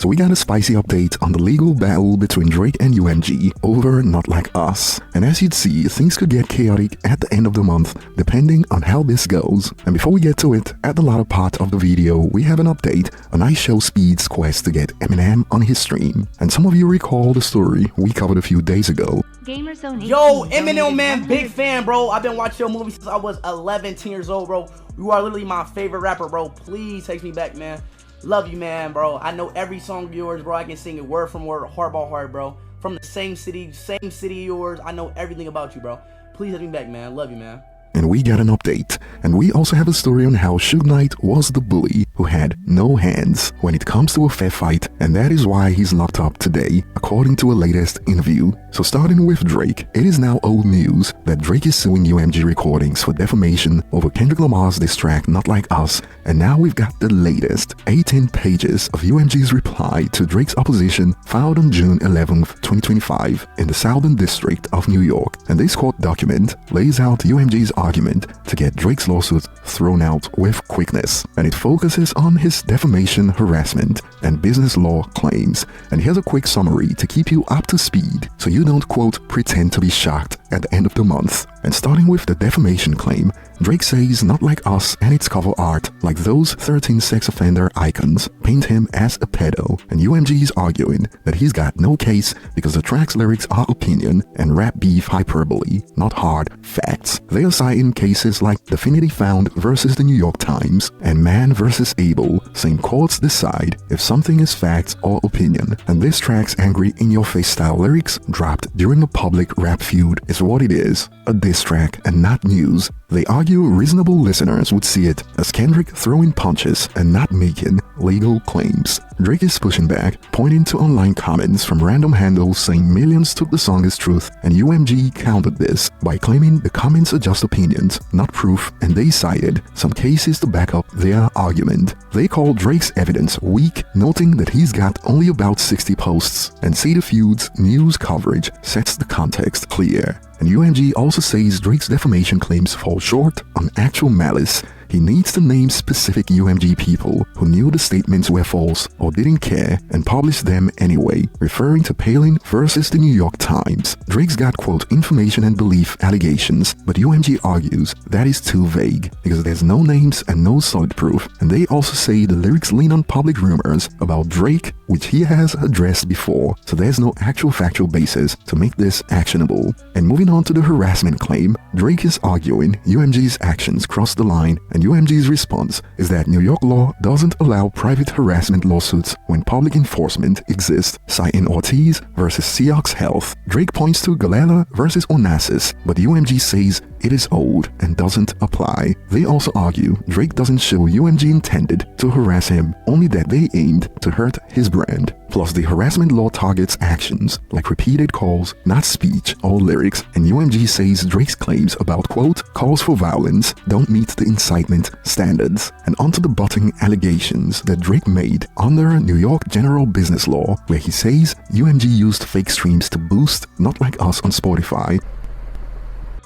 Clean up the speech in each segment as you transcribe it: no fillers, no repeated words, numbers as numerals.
So we got a spicy update on the legal battle between Drake and UMG over Not Like Us. And as you'd see, things could get chaotic at the end of the month depending on how this goes. And before we get to it, at the latter part of the video, we have an update on iShowSpeed's quest to get Eminem on his stream. And some of you recall the story we covered a few days ago. Yo, Eminem, man, big fan, bro. I've been watching your movie since I was 11, 10 years old, bro. You are literally my favorite rapper, bro. Please take me back, man. Love you, man, bro. I know every song of yours, bro. I can sing it word from word, heart by heart, bro. From the same city of yours. I know everything about you, bro. Please take me back, man. Love you, man. And we got an update. And we also have a story on how Suge Knight was the bully who had no hands when it comes to a fair fight, and that is why he's locked up today, according to a latest interview. So starting with Drake, it is now old news that Drake is suing UMG Recordings for defamation over Kendrick Lamar's diss track Not Like Us, and now we've got the latest 18 pages of UMG's reply to Drake's opposition filed on June 11th, 2025 in the Southern District of New York. And this court document lays out UMG's argument to get Drake's lawsuit thrown out with quickness, and it focuses on his defamation, harassment, and business law claims. And here's a quick summary to keep you up to speed so you don't, quote, pretend to be shocked at the end of the month. And starting with the defamation claim, Drake says Not Like Us and its cover art, like those 13 sex offender icons, paint him as a pedo, and UMG is arguing that he's got no case because the track's lyrics are opinion and rap beef hyperbole, not hard facts. They are citing cases like Definity Found versus the New York Times and Man versus Abel, saying courts decide if something is fact or opinion, and this track's angry in-your-face style lyrics dropped during a public rap feud is what it is, a diss track and not news. They argue reasonable listeners would see it as Kendrick throwing punches and not making legal claims. Drake is pushing back, pointing to online comments from random handles saying millions took the song as truth, and UMG countered this by claiming the comments are just opinions, not proof, and they cited some cases to back up their argument. They called Drake's evidence weak, noting that he's got only about 60 posts, and say the feud's news coverage sets the context clear. And UMG also says Drake's defamation claims fall short on actual malice. He needs to name specific UMG people who knew the statements were false or didn't care and published them anyway, referring to Palin versus the New York Times. Drake's got, quote, information and belief allegations, but UMG argues that is too vague because there's no names and no solid proof. And they also say the lyrics lean on public rumors about Drake, which he has addressed before, so there's no actual factual basis to make this actionable. And moving on to the harassment claim, Drake is arguing UMG's actions crossed the line, and UMG's response is that New York law doesn't allow private harassment lawsuits when public enforcement exists, citing Ortiz versus Seahawks Health. Drake points to Galella versus Onassis, but UMG says it is old and doesn't apply. They also argue Drake doesn't show UMG intended to harass him, only that they aimed to hurt his brand. Plus, the harassment law targets actions like repeated calls, not speech or lyrics, and UMG says Drake's claims about, quote, calls for violence don't meet the incitement standards. And onto the butting allegations that Drake made under New York general business law, where he says UMG used fake streams to boost Not Like Us on Spotify.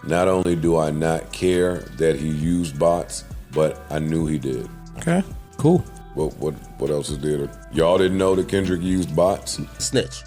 Not only do I not care that he used bots, but I knew he did. Okay, cool. What else is there? Y'all didn't know that Kendrick used bots? Snitch.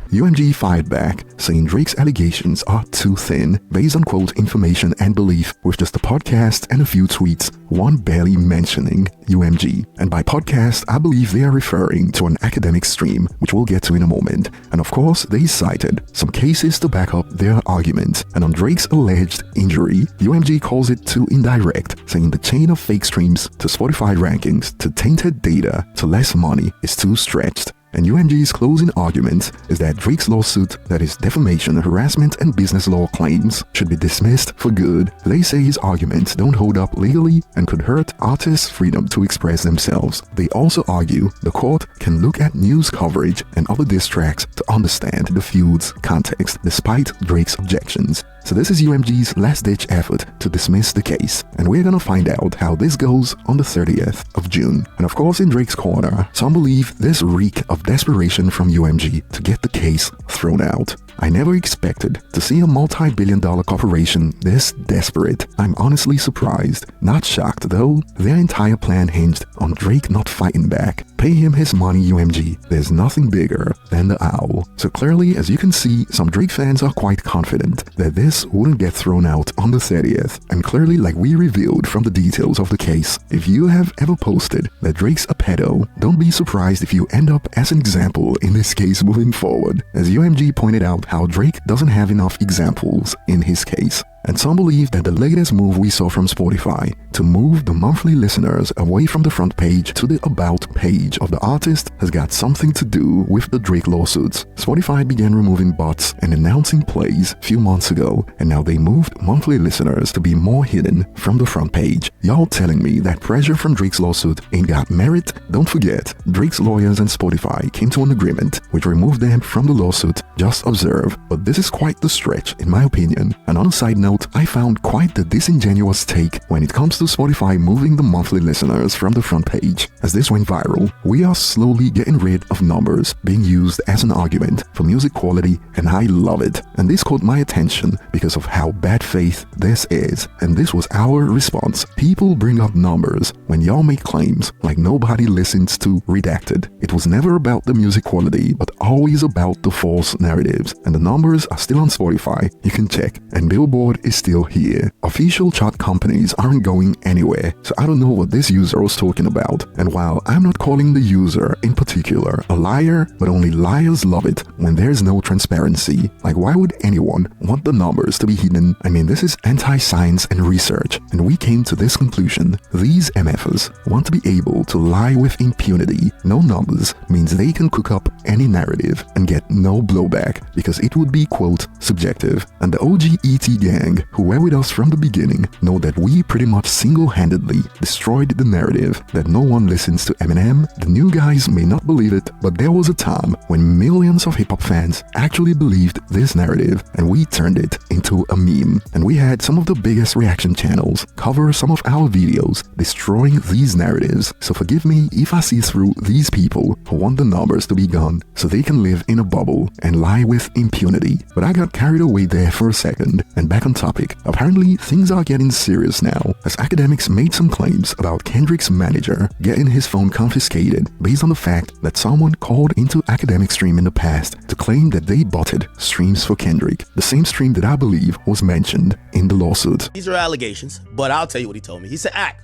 UMG fired back, saying Drake's allegations are too thin, based on, quote, information and belief, with just a podcast and a few tweets, one barely mentioning UMG. And by podcast, I believe they are referring to an academic stream, which we'll get to in a moment. And of course, they cited some cases to back up their argument. And on Drake's alleged injury, UMG calls it too indirect, saying the chain of fake streams to Spotify rankings to tainted data to less money is too stretched. And UMG's closing argument is that Drake's lawsuit, that is defamation, harassment, and business law claims, should be dismissed for good. They say his arguments don't hold up legally and could hurt artists' freedom to express themselves. They also argue the court can look at news coverage and other diss tracks to understand the feud's context, despite Drake's objections. So this is UMG's last-ditch effort to dismiss the case, and we're gonna find out how this goes on the 30th of June. And of course, in Drake's corner, some believe this reek of desperation from UMG to get the case thrown out. I never expected to see a multi-billion-dollar corporation this desperate. I'm honestly surprised. Not shocked though. Their entire plan hinged on Drake not fighting back. Pay him his money, UMG. There's nothing bigger than the owl. So clearly, as you can see, some Drake fans are quite confident that this wouldn't get thrown out on the 30th. And clearly, like we revealed from the details of the case, if you have ever posted that Drake's a pedo, don't be surprised if you end up as an example in this case moving forward. As UMG pointed out how Drake doesn't have enough examples in his case. And some believe that the latest move we saw from Spotify to move the monthly listeners away from the front page to the About page of the artist has got something to do with the Drake lawsuits. Spotify began removing bots and announcing plays a few months ago, and now they moved monthly listeners to be more hidden from the front page. Y'all telling me that pressure from Drake's lawsuit ain't got merit? Don't forget, Drake's lawyers and Spotify came to an agreement which removed them from the lawsuit. Just observe. But this is quite the stretch in my opinion. And on a side note, I found quite the disingenuous take when it comes to Spotify moving the monthly listeners from the front page. As this went viral, we are slowly getting rid of numbers being used as an argument for music quality, and I love it. And this caught my attention because of how bad faith this is. And this was our response. People bring up numbers when y'all make claims like nobody listens to Redacted. It was never about the music quality, but always about the false narratives. And the numbers are still on Spotify. You can check. And Billboard is still here. Official chart companies aren't going anywhere, so I don't know what this user was talking about. And while I'm not calling the user in particular a liar, but only liars love it when there's no transparency. Like, why would anyone want the numbers to be hidden? I mean, this is anti-science and research, and we came to this conclusion. These MFers want to be able to lie with impunity. No numbers means they can cook up any narrative and get no blowback because it would be, quote, subjective. And the OG ET gang who were with us from the beginning know that we pretty much single-handedly destroyed the narrative that no one listens to Eminem. The new guys may not believe it, but there was a time when millions of hip-hop fans actually believed this narrative, and we turned it into a meme. And we had some of the biggest reaction channels cover some of our videos destroying these narratives. So forgive me if I see through these people who want the numbers to be gone so they can live in a bubble and lie with impunity. But I got carried away there for a second, and back on topic. Apparently, things are getting serious now, as academics made some claims about Kendrick's manager getting his phone confiscated based on the fact that someone called into Academic Stream in the past to claim that they botted streams for Kendrick, the same stream that I believe was mentioned in the lawsuit. These are allegations, but I'll tell you what he told me. He said, Ack,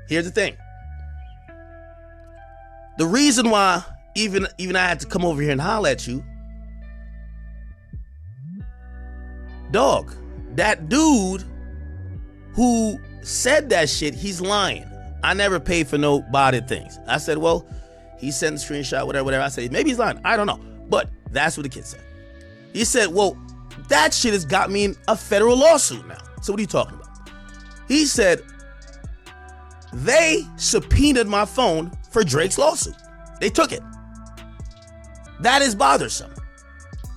here's the thing. The reason why even I had to come over here and holler at you, dog, that dude who said that shit, he's lying. I never paid for no botted things. I said, well, he sent a screenshot, whatever. I said, maybe he's lying. I don't know. But that's what the kid said. He said, well, that shit has got me in a federal lawsuit now. So what are you talking about? He said, they subpoenaed my phone for Drake's lawsuit. They took it. That is bothersome.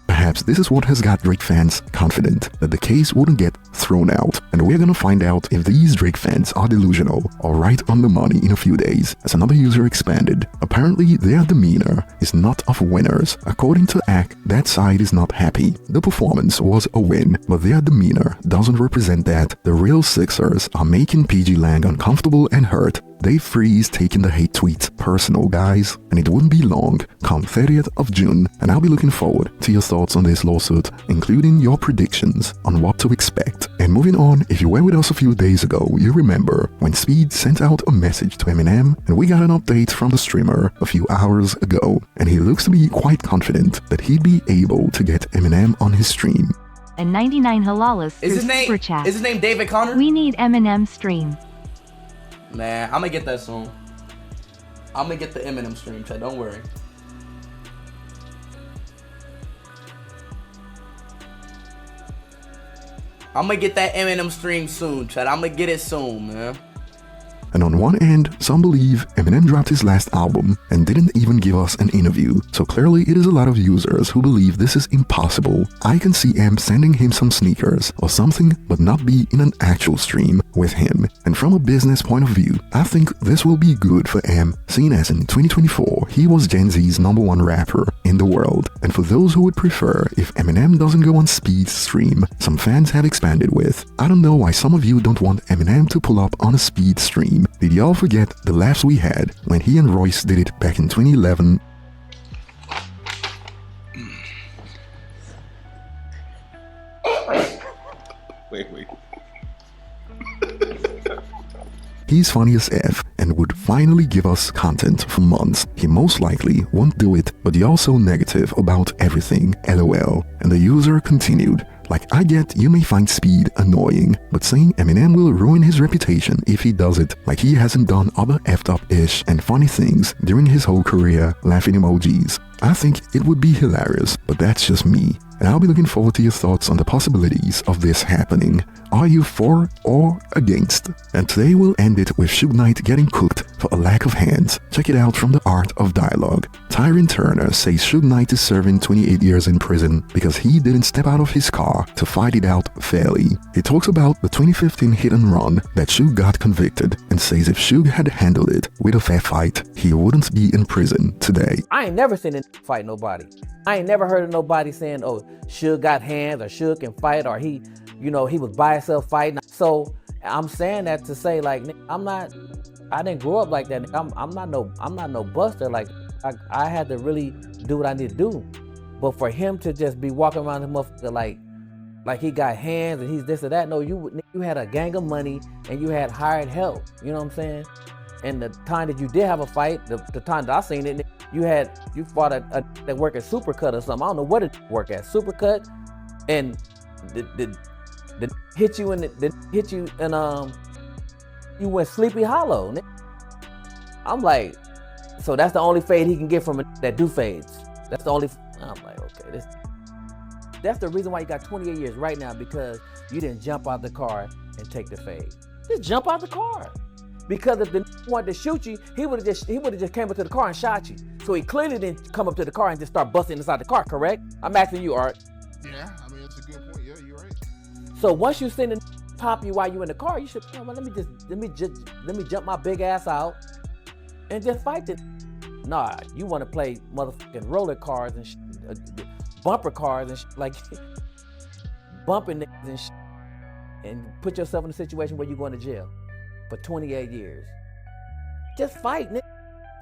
Perhaps this is what has got Drake fans confident that the case wouldn't get thrown out, and we're gonna find out if these Drake fans are delusional or right on the money in a few days. As another user expanded, apparently their demeanor is not of winners. According to Ack, that side is not happy. The performance was a win, but their demeanor doesn't represent that. The real Sixers are making PG Lang uncomfortable and hurt. They freeze taking the hate tweets personal, guys, and it wouldn't be long come 30th of June, and I'll be looking forward to your thoughts on this lawsuit, including your predictions on what to expect. And moving on, if you were with us a few days ago, you remember when Speed sent out a message to Eminem, and we got an update from the streamer a few hours ago, and he looks to be quite confident that he'd be able to get Eminem on his stream. And 99 halalas Is his name? Super Chat. Is his name David Connor? We need Eminem stream. Man, I'm gonna get that soon. I'm gonna get the Eminem stream, chat. Don't worry. I'm gonna get that Eminem stream soon, chat. I'm gonna get it soon, man. And on one end, some believe Eminem dropped his last album and didn't even give us an interview, so clearly it is a lot of users who believe this is impossible. I can see M sending him some sneakers or something, but not be in an actual stream with him. And from a business point of view, I think this will be good for M, seeing as in 2024 he was Gen Z's #1 rapper in the world. And for those who would prefer if Eminem doesn't go on Speed's stream, some fans have expanded with, I don't know why some of you don't want Eminem to pull up on a Speed stream. Did y'all forget the laughs we had when he and Royce did it back in 2011? Wait. He's funny as F and would finally give us content for months. He most likely won't do it, but he also negative about everything, lol. And the user continued, like, I get you may find Speed annoying, but saying Eminem will ruin his reputation if he does it, like he hasn't done other effed up-ish and funny things during his whole career, laughing emojis. I think it would be hilarious, but that's just me. And I'll be looking forward to your thoughts on the possibilities of this happening. Are you for or against? And today we'll end it with Suge Knight getting cooked for a lack of hands. Check it out from The Art of Dialogue. Tyron Turner says Suge Knight is serving 28 years in prison because he didn't step out of his car to fight it out fairly. He talks about the 2015 hit and run that Suge got convicted and says if Suge had handled it with a fair fight, he wouldn't be in prison today. I ain't never seen him fight nobody. I ain't never heard of nobody saying, oh, Suge got hands or Suge can fight or he was by himself fighting. So I'm saying that to say, like, I didn't grow up like that. I'm not no buster. Like, I had to really do what I need to do. But for him to just be walking around the motherfucker like he got hands and he's this or that. No, you had a gang of money and you had hired help. You know what I'm saying? And the time that you did have a fight, the time that I seen it, you fought a that work at Supercut or something. I don't know what it work at Supercut, and the hit you and you went Sleepy Hollow. I'm like, so that's the only fade he can get from that do fades. That's the only. I'm like, okay, that's the reason why you got 28 years right now, because you didn't jump out the car and take the fade. Just jump out the car. Because if the wanted to shoot you, he would have just came up to the car and shot you. So he clearly didn't come up to the car and just start busting inside the car, correct? I'm asking you, Art. Yeah, I mean, it's a good point. Yeah, you're right. So once you send and pop you while you in the car, you should, well, let me jump my big ass out and just fight it. Nah, you want to play motherfucking roller cars and bumper cars and like bumping and and put yourself in a situation where you're going to jail for 28 years. Just fight, nigga.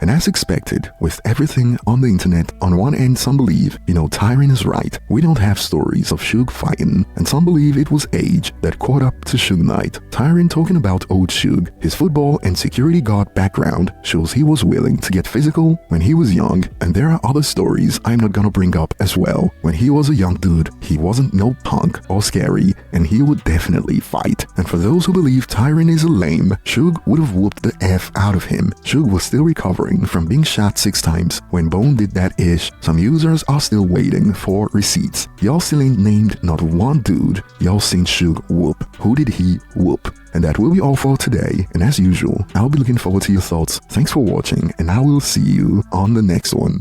And as expected, with everything on the internet, on one end some believe, Tyron is right. We don't have stories of Suge fighting, and some believe it was age that caught up to Suge Knight. Tyron talking about old Suge, his football and security guard background shows he was willing to get physical when he was young, and there are other stories I'm not gonna bring up as well. When he was a young dude, he wasn't no punk or scary, and he would definitely fight. And for those who believe Tyron is a lame, Suge would have whooped the F out of him. Suge was still recovering from being shot 6 times when Bone did that ish. Some users are still waiting for receipts. Y'all still ain't named not one dude y'all seen Suge whoop. Who did he whoop? And that will be all for today, and as usual, I'll be looking forward to your thoughts. Thanks for watching, and I will see you on the next one.